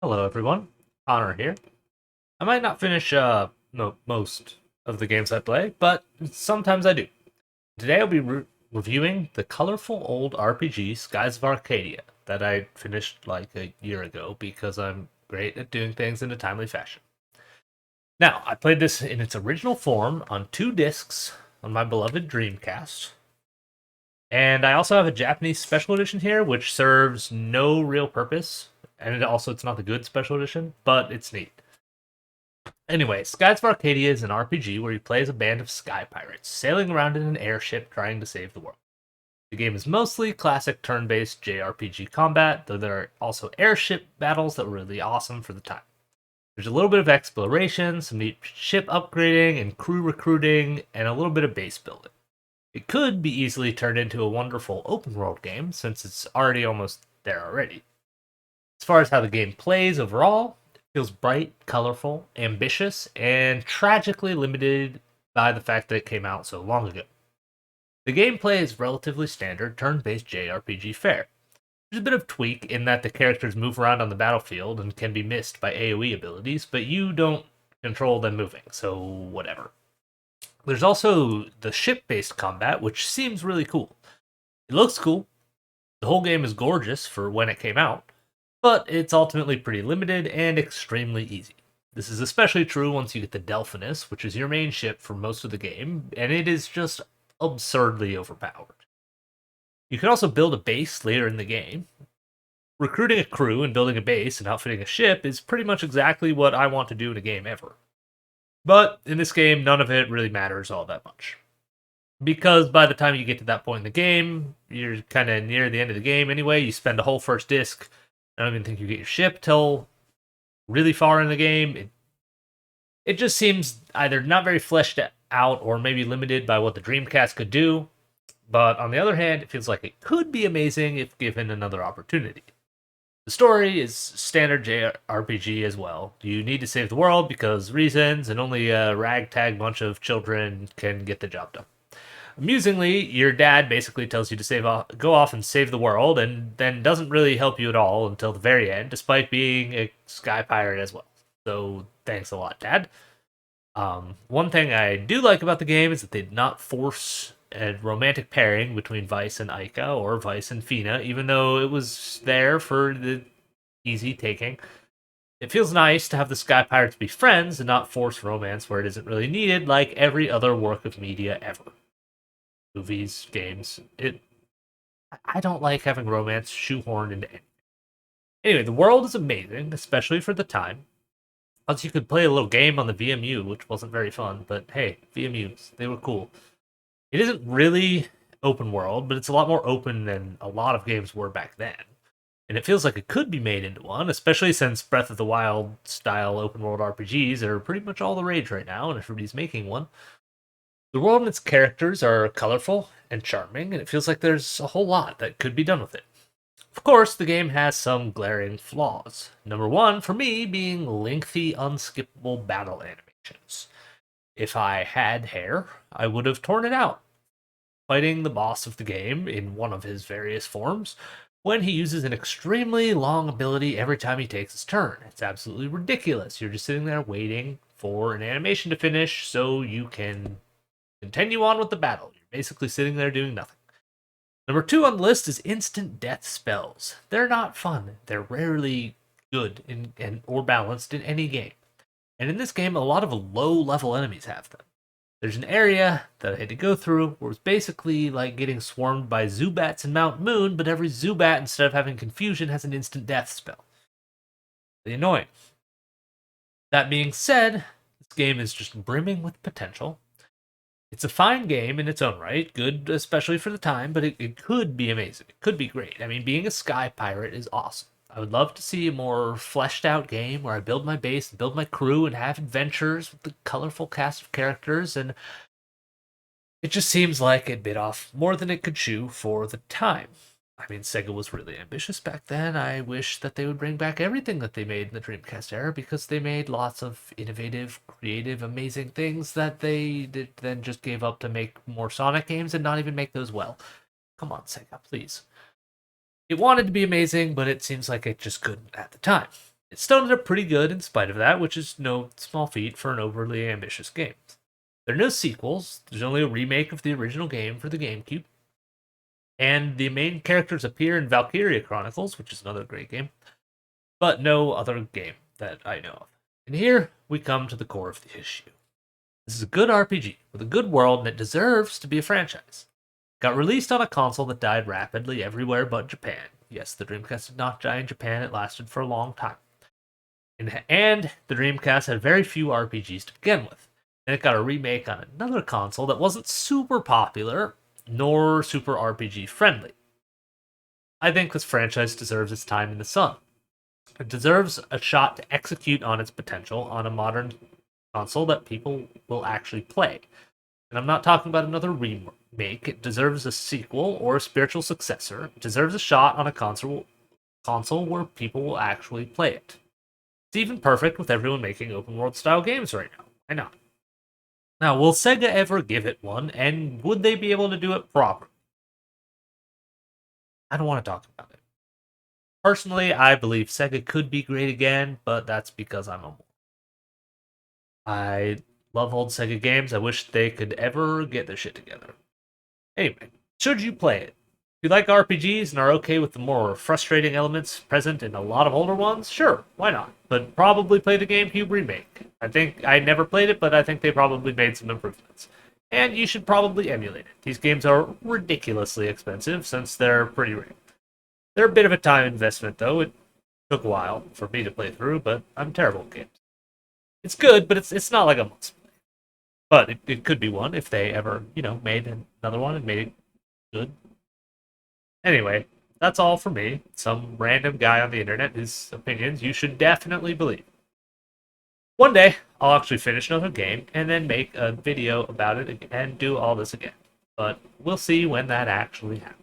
Hello, everyone. Connor here. I might not finish most of the games I play, but sometimes I do. Today I'll be reviewing the colorful old RPG Skies of Arcadia that I finished like a year ago because I'm great at doing things in a timely fashion. Now, I played this in its original form on 2 discs on my beloved Dreamcast, and I also have a Japanese special edition here, which serves no real purpose, and it's not the good special edition, but it's neat. Anyway, Skies of Arcadia is an RPG where you play as a band of sky pirates, sailing around in an airship trying to save the world. The game is mostly classic turn based JRPG combat, though there are also airship battles that were really awesome for the time. There's a little bit of exploration, some neat ship upgrading, and crew recruiting, and a little bit of base building. It could be easily turned into a wonderful open world game, since it's already almost there already. As far as how the game plays overall, it feels bright, colorful, ambitious, and tragically limited by the fact that it came out so long ago. The gameplay is relatively standard turn based JRPG fare. There's a bit of tweak in that the characters move around on the battlefield and can be missed by AoE abilities, but you don't control them moving, so whatever. There's also the ship based combat, which seems really cool. It looks cool. The whole game is gorgeous for when it came out, but it's ultimately pretty limited and extremely easy. This is especially true once you get the Delphinus, which is your main ship for most of the game, and it is just absurdly overpowered. You can also build a base later in the game. Recruiting a crew and building a base and outfitting a ship is pretty much exactly what I want to do in a game ever. But in this game, none of it really matters all that much. Because by the time you get to that point in the game, you're kind of near the end of the game anyway. You spend a whole first disc. I don't even think you get your ship till really far in the game. It just seems either not very fleshed out or maybe limited by what the Dreamcast could do. But on the other hand, it feels like it could be amazing if given another opportunity. The story is standard JRPG as well. You need to save the world because reasons, and only a ragtag bunch of children can get the job done. Amusingly, your dad basically tells you to go off and save the world, and then doesn't really help you at all until the very end, despite being a sky pirate as well. So thanks a lot, Dad. One thing I do like about the game is that they did not force a romantic pairing between Vice and Aika or Vice and Fina, even though it was there for the easy taking. It feels nice to have the Sky Pirates be friends and not force romance where it isn't really needed, like every other work of media ever. Movies, games. I don't like having romance shoehorned into anything. Anyway, the world is amazing, especially for the time. Plus, you could play a little game on the VMU, which wasn't very fun, but hey, VMUs, they were cool. It isn't really open world, but it's a lot more open than a lot of games were back then. And it feels like it could be made into one, especially since Breath of the Wild style open world RPGs are pretty much all the rage right now, and everybody's making one. The world and its characters are colorful and charming, and it feels like there's a whole lot that could be done with it. Of course, the game has some glaring flaws. Number one, for me, being lengthy, unskippable battle animations. If I had hair, I would have torn it out, fighting the boss of the game in one of his various forms when he uses an extremely long ability every time he takes his turn. It's absolutely ridiculous. You're just sitting there waiting for an animation to finish so you can continue on with the battle. You're basically sitting there doing nothing. Number two on the list is instant death spells. They're not fun. They're rarely good or balanced in any game. And in this game, a lot of low level enemies have them. There's an area that I had to go through where it's basically like getting swarmed by Zubats in Mount Moon, but every Zubat, instead of having confusion, has an instant death spell. Really annoying. That being said, this game is just brimming with potential. It's a fine game in its own right, good especially for the time, but it could be amazing. It could be great. I mean, being a sky pirate is awesome. I would love to see a more fleshed out game where I build my base and build my crew and have adventures with the colorful cast of characters, and it just seems like it bit off more than it could chew for the time. I mean, Sega was really ambitious back then. I wish that they would bring back everything that they made in the Dreamcast era because they made lots of innovative, creative, amazing things that then just gave up to make more Sonic games and not even make those well. Come on, Sega, please. It wanted to be amazing, but it seems like it just couldn't at the time. It still ended up pretty good in spite of that, which is no small feat for an overly ambitious game. There are no sequels, there's only a remake of the original game for the GameCube, and the main characters appear in Valkyria Chronicles, which is another great game, but no other game that I know of. And here we come to the core of the issue. This is a good RPG with a good world, and it deserves to be a franchise. Got released on a console that died rapidly everywhere but Japan. Yes, the Dreamcast did not die in Japan, it lasted for a long time. And the Dreamcast had very few RPGs to begin with. And it got a remake on another console that wasn't super popular, nor super RPG friendly. I think this franchise deserves its time in the sun. It deserves a shot to execute on its potential on a modern console that people will actually play. And I'm not talking about another remake. It deserves a sequel or a spiritual successor. It deserves a shot on a console where people will actually play it. It's even perfect with everyone making open world style games right now. Why not? Now, will Sega ever give it one, and would they be able to do it properly? I don't want to talk about it. Personally, I believe Sega could be great again, but that's because I'm a moron. I love old Sega games. I wish they could ever get their shit together. Anyway, should you play it? If you like RPGs and are okay with the more frustrating elements present in a lot of older ones, sure, why not? But probably play the GameCube remake. I think I never played it, but I think they probably made some improvements. And you should probably emulate it. These games are ridiculously expensive since they're pretty rare. They're a bit of a time investment, though. It took a while for me to play through, but I'm terrible at games. It's good, but it's not like a must play. But it could be one if they ever, made another one and made it good. Anyway, that's all for me. Some random guy on the internet whose opinions you should definitely believe. One day, I'll actually finish another game and then make a video about it and do all this again. But we'll see when that actually happens.